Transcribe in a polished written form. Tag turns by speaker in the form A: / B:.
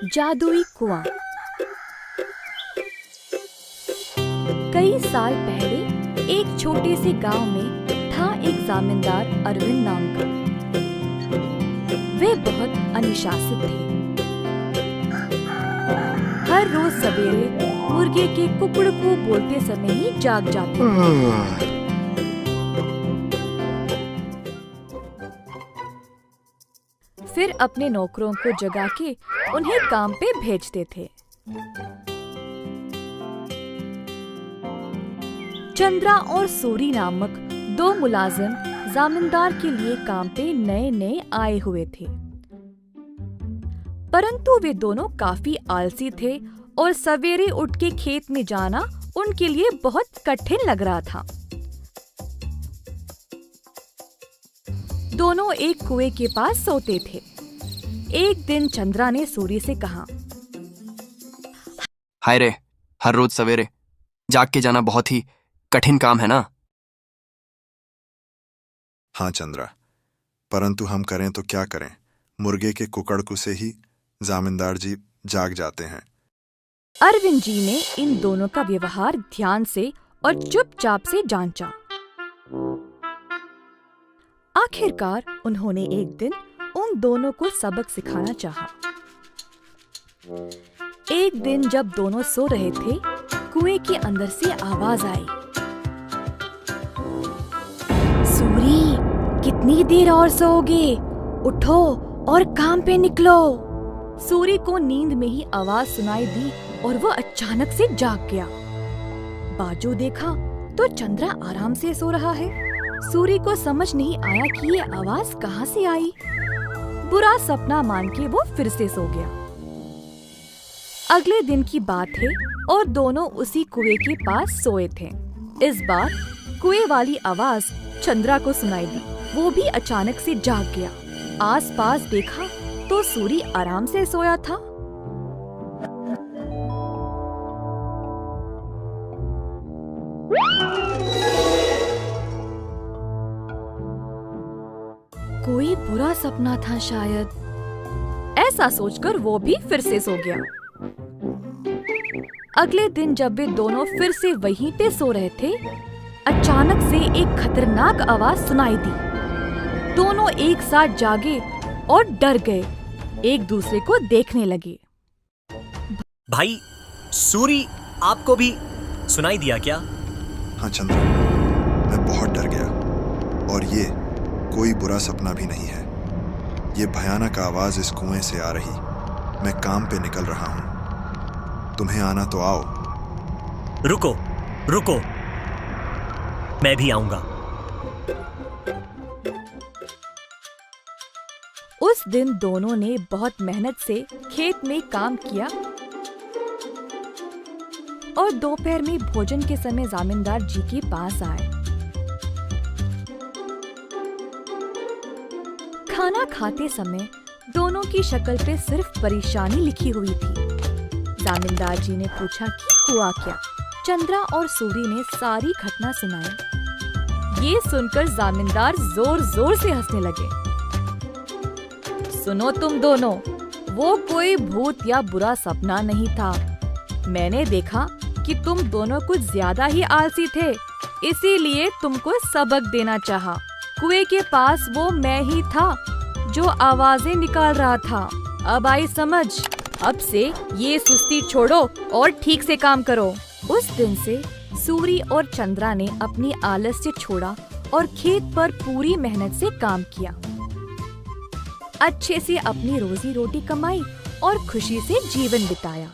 A: जादुई कुआं। कई साल पहले एक छोटे से गांव में था एक जमींदार अरविंद नाम का। वे बहुत अनुशासित थे। हर रोज सवेरे मुर्गे के कुकड़ को बोलते समय ही जाग जाते थे। फिर अपने नौकरों को जगा के उन्हें काम पे भेजते थे। चंद्रा और सूरी नामक दो मुलाजिम जमींदार के लिए काम पे नए नए आए हुए थे, परंतु वे दोनों काफी आलसी थे और सवेरे उठ के खेत में जाना उनके लिए बहुत कठिन लग रहा था। दोनों एक कुएं के पास सोते थे। एक दिन चंद्रा ने सूरी से कहा,
B: हाय रे, हर रोज सवेरे जाग के जाना बहुत ही कठिन काम है ना।
C: हाँ चंद्रा, परंतु हम करें तो क्या करें, मुर्गे के कुकड़कू से ही जमींदार जी जाग जाते हैं।
A: अरविंद जी ने इन दोनों का व्यवहार ध्यान से और चुपचाप से जांचा। आखिरकार उन्होंने एक दिन उन दोनों को सबक सिखाना चाहा। एक दिन जब दोनों सो रहे थे, कुएं के अंदर से आवाज आई, सूरी, कितनी देर और सोओगे? उठो और काम पे निकलो। सूरी को नींद में ही आवाज सुनाई दी और वो अचानक से जाग गया। बाजू देखा तो चंद्रा आराम से सो रहा है। सूरी को समझ नहीं आया कि ये आवाज कहाँ से आई। बुरा सपना मान के वो फिर से सो गया। अगले दिन की बात है और दोनों उसी कुएं के पास सोए थे। इस बार कुएं वाली आवाज चंद्रा को सुनाई दी। वो भी अचानक से जाग गया। आसपास देखा तो सूरी आराम से सोया था। कोई बुरा सपना था शायद, ऐसा सोचकर वो भी फिर से सो गया। अगले दिन जब वे दोनों फिर से वहीं पे सो रहे थे, अचानक से एक खतरनाक आवाज सुनाई दी। दोनों एक साथ जागे और डर गए, एक दूसरे को देखने लगे।
D: भाई सूरी, आपको भी सुनाई दिया क्या?
C: हाँ चंद्रा, मैं बहुत डर गया और ये कोई बुरा सपना भी नहीं है। ये भयानक आवाज इस कुएं से आ रही। मैं काम पे निकल रहा हूँ, तुम्हें आना तो आओ।
D: रुको रुको, मैं भी आऊंगा।
A: उस दिन दोनों ने बहुत मेहनत से खेत में काम किया और दोपहर में भोजन के समय जमींदार जी के पास आए। खाना खाते समय दोनों की शक्ल पे सिर्फ परेशानी लिखी हुई थी। जमींदार जी ने पूछा कि हुआ क्या। चंद्रा और सूरी ने सारी घटना सुनाई। ये सुनकर जमींदार जोर जोर से हंसने लगे। सुनो तुम दोनों, वो कोई भूत या बुरा सपना नहीं था। मैंने देखा कि तुम दोनों कुछ ज्यादा ही आलसी थे, इसीलिए तुमको सबक देना चाहा। कुएं के पास वो मैं ही था जो आवाजें निकाल रहा था। अब आई समझ। अब से ये सुस्ती छोड़ो और ठीक से काम करो। उस दिन से सूरी और चंद्रा ने अपनी आलस्य छोड़ा और खेत पर पूरी मेहनत से काम किया। अच्छे से अपनी रोजी रोटी कमाई और खुशी से जीवन बिताया।